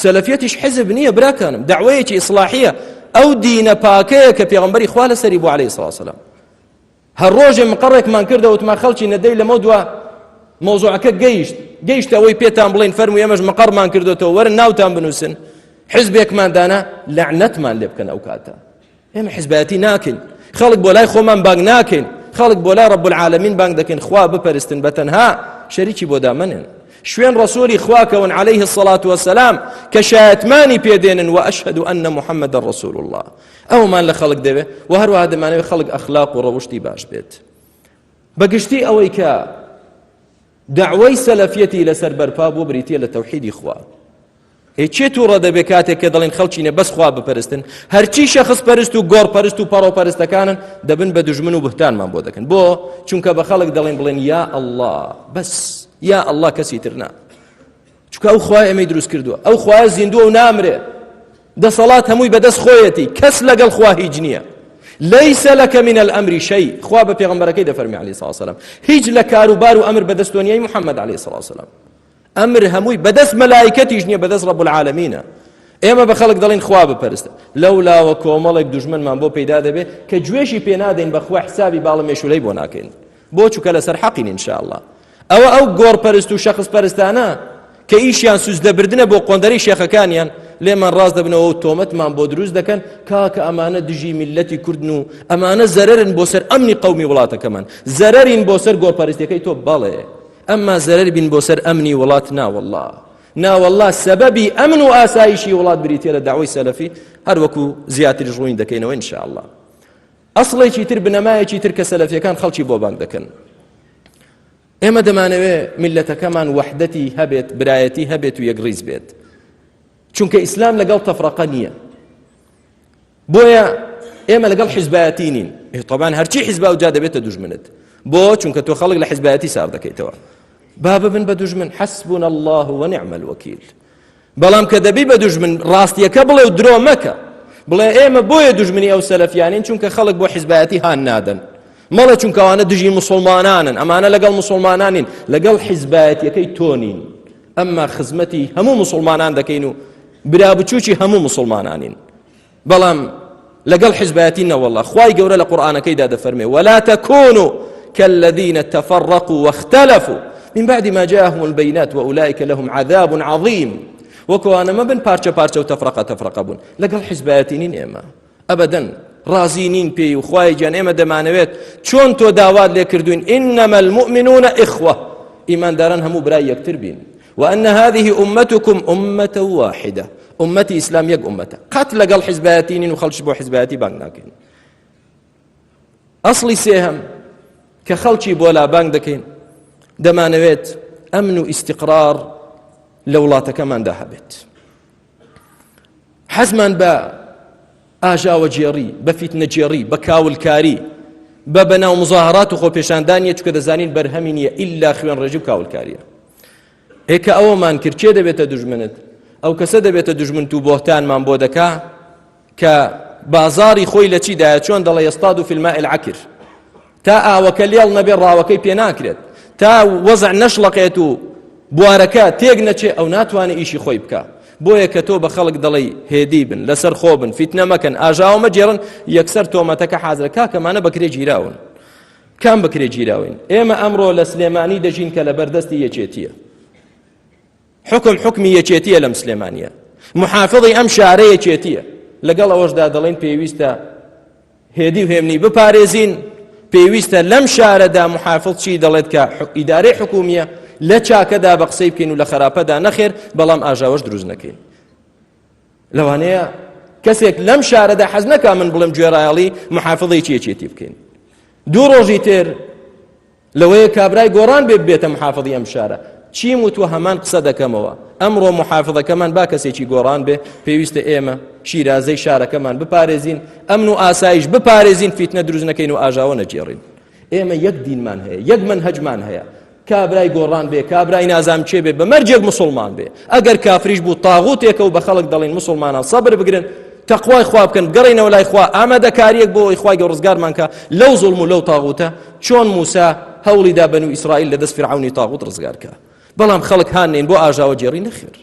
سەلەفیەتیش حزب نییە براکانم، دعوەیەکی ئیسلاحیە. ئەو دینە پاکەیە کە پێغەمبەری خوا لەسەری بوو عەلەیهی سڵاو وسەلام. هەر ڕۆژێ مقڕێکمان کردەوە وتمان خەڵکی نەدەی لەمە دووە مۆزوعەکە گەیشتە ئەوەی پێتان بڵێن فەرمووی ئێمەش مقڕمان کردوێتەوە وەرن ناوتان بنووسن، حزبێکمان دانا لەعنەتمان لێ بکەن ئەو کاتە. ئێمە حزبایەتی ناکەین، خەڵک بۆ لای خۆمان بانگ ناکەین، خەڵک بۆ لای ڕەب العالەمین بانگ دەکەین خوا بپەرستن بەتەنها شەریکی بۆ دامەنێن. شوێن ڕەسوولی خواکەون عەلەیهی الصەڵات وەسەلام کە شایەتمانی پێدێنن وەئەشهەد ئەنە محەممەدەن ڕەسوول الله. ئەومان لە خەڵک دەوێت و هەروەها دەمانەوێت خەڵک ئەخلاق و ڕەوشتی باش بێت. بەگشتی ئەوەی کە دعوەی سەلەفیەتی لەسەر بەرپا بوو بریتیە لە تەوحیدی خوا. چێت و ڕەدەبێ کاتێک کە دەڵێن خەڵکینە بەس خوا بپەرستن، هەرچی شەخص پەرست و گۆڕپەرست و پەڕۆپەرستەکانن دەبن بە دوژمن و بهتانمان بۆ دەکەن. بۆ چونکە بە خەڵک دەڵێن بڵێن یا ئەڵڵا بەس یا ئەڵڵا کەسی تر نا، چونکە ئەو خوای ئەمەی دروست کردووە، ئەو خوای زیندووە و نامرێ، دەسەڵات هەمووی بەدەست خۆیەتی، کەس لەگەڵ خوا هیچ نییە. ليس لك من الأمر شيء. خوا بە پێغەمبەرەکەی دەفەرمی عەلەیهی سڵاو وسەلام هیچ لە کاروبار و ئەمر بەدەستۆنیەی محەممەد عەلەیهی سڵاو وسەلام. ئەمر هەمووی بەدەست مەلایکەتیش نییە، بەدەست ڕەب العالەمینە. ئێمە بە خەڵک دەڵێن خوا بپەرستە، لەولاوە کۆمەڵێک دوژمنمان بۆ پەیدا دەبێت کە گوێشی پێ نادەین بەخوا حسابی باڵە مێشولەی بۆ ناکەین. بۆ چووکە لەسەر حەقین ئینشاءالله. ئەو گۆڕپەرست و شەخص پەرستانە کە ئیشیان سوزدەبردنە بۆ قۆندەری شێخەکانیان لێمان ڕاست دەبنەوە و تۆمەتمان بۆ دروست دەکەن کاکە ئەمانە دژی میلەتی کوردن و ئەمانە زەرەرن بۆ سەر ئەمنی قەومی وڵاتەکەمان، زەرەرین بۆ سەر گۆڕپەرستیەکەی تۆ بەڵێ، ئەمما زەرەر بین بۆ سەر ئەمنی وڵات ناوەڵڵا ناوەڵڵا سەبەبی ئەمن و ئاسایشی وڵات بریتە لە داوای سەلەفی، هەر وەکو زیاتریش ڕووین دەکەینەوە ئینشاءالله. ئەسڵێکی تر بنەمایەکی تر کە سەلەفیەکان خەڵکی بۆ بانگ دەکەن. ئێمە دەمانەوێت میلەتەکەمان وەحدەتی هەبێت، برایەتی هەبێت و یەکڕیز بێت، چونکە ئیسلام لەگەڵ تەفرەقە نییە. بۆیە ئێمە لەگەڵ حیزبایەتی نین. طبعاً هەرچی حیزبا و جا دەبێتە دوژمنت. بۆ چونکە تۆ خەڵک لە حیزبایەتی سار دەکەیتەوە. با ببن بە دوژمن، حەسبونا الله ونعم الوەکیل. بەڵام کە دەبی بە دوژمن ڕاستیەکە بڵێ و درۆ مەکە، بڵێ ئێمە بۆیە دوژمنی ئەو سەلەفیانین چونکە خەڵک بۆ حیزبایەتی هان نادەن. مەڵە چونکە ئەوانە دژی موسڵمانانن، ئەمانە لەگەڵ موسڵمانانین، لەگەڵ حیزبایەتیەکەی تۆنین. ئەمما خزمەتی هەموو موسڵمانان دەکەین و برا بچووکی هەموو موسڵمانانین. بەڵام لەگەڵ حیزبایەتی نەوەڵڵا خوای گەورە لە قورئانەکەیدا دەفەرمێ ولا تكونوا كالذين تفرقوا واختلفوا من بعد ما جاءهم البينات وأولئك لهم عذاب عظيم. وكوانا ما بن بارچە پارچە و تەفرەقە بوون، لەگەڵ حیزبایەتی نین ئێمە ئەبەدەن، ڕازی نین پێی و خوای گیان ئێمە دەمانەوێت چۆن تۆ داوات لێ کردوین إنما المؤمنون إخوة، ئیمانداران هەموو برای یەکتر بین، وأن هذه أمتكم أمة واحدة، أمتي إسلام يك أمته، قت لقل حزباتين وخلش بو حزباتي بانك ناكين. أصلي سيهم كخلشي بولا بانك دكين دمانويت أمن واستقرار لولاتا كمان داهبت حزمان با ئاژا وەجێڕی، بە فیتنەجێڕی، بە کاولکاری، بە بەناو مزاهرات و خۆپێشاندانیە، چونکە دەزانین بەرهەمی نییە ئیلا خوێن ڕێژی و کاولکاریە. هێکە ئەوەمان کرد چێ دەبێتە دوژمنت؟ ئەو کەسە دەبێتە دوژمنت و بۆهتانمان بۆ دەکا کە بازاری خۆی لە چیدایە، چۆن دەڵێ یەستاد و فی الماء العەکر، تا ئاوەکە لێڵ نەبێ ڕاوەکەی پێ ناکرێت، تا وەزع نەشڵەقێت و بوارەکە تێک نەچێ، ئەو ناتوانێت ئیشی خۆی بکە. بۆیە کە تۆ بە خەڵک دەڵێ هێدی بن، لەسەر خۆ بن، فیتنە مەکەن، ئاژاوە مەجێڕن، یەکسەر تۆمەتەکە حازرە. کاکەمانە بەکرێ گیراون. کام بەکرێ گیراون؟ ئێمە ئەمڕۆ لە سلێمانی دەژین کە لە بەردەستی یەکێتیە، حکمی یەکێتیە لەم سلێمانیە، محافظی ئەم شارە یەکێتیە. لەگەڵ ئەوەشدا دەڵێن پێویستە هێدی و هێمنی بپارێزین، پێویستە لەم شارەدا محافظ چی دەڵێت کە ئیدارەی حکومیە لە چاکەدا بە قسەی بکەین و لە خراپەدا نەخێر، بەڵام ئاژاوەش دروست نەکەین. لەوانەیە کەسێک لەم شارەدا حەز نەکا من بڵێم گوێڕایەڵی محافظێکی یەکێتی بکەین. دوو ڕۆژی تر لەوەیە کابرای گۆڕان بێتە محافظی ئەم شارە، چیم وتوە هەمان قسە دەکەمەوە. ئەمڕۆ محافظەکەمان با کەسێکی گۆڕان بێ، پێویستە ئێمە شیرازەی شارەکەمان بپارێزین، ئەمن و ئاسایش بپارێزین، فیتنە دروست نەکەین و ئاژاوە نەجێڕین. ئێمە یەک دینمان هەیە، یەک منهەجمان هەیە. کابرای گۆڕان بێ، کابرای نازام چێ بێ، بە مەرجێک موسڵمان بێ. ئەگەر کافریش بوو تاغوتێکە و بە خەڵک دەڵێن موسڵمانان سەبر بگرن، تەقوای خوا بکەن، بگەڕێنەوە لای خوا، ئامادەکاریەک بۆ ئەوی خوای گەورە ڕزگارمان کە لەو زوڵم و لەو تاغوتە، چۆن موسا هەوڵی دا بەنو ئیسرائیل لە دەست فرعونی تاغوت ڕزگار کە. بەڵام خەڵک هانێن بۆ ئاژاوە جێڕی نەخێر.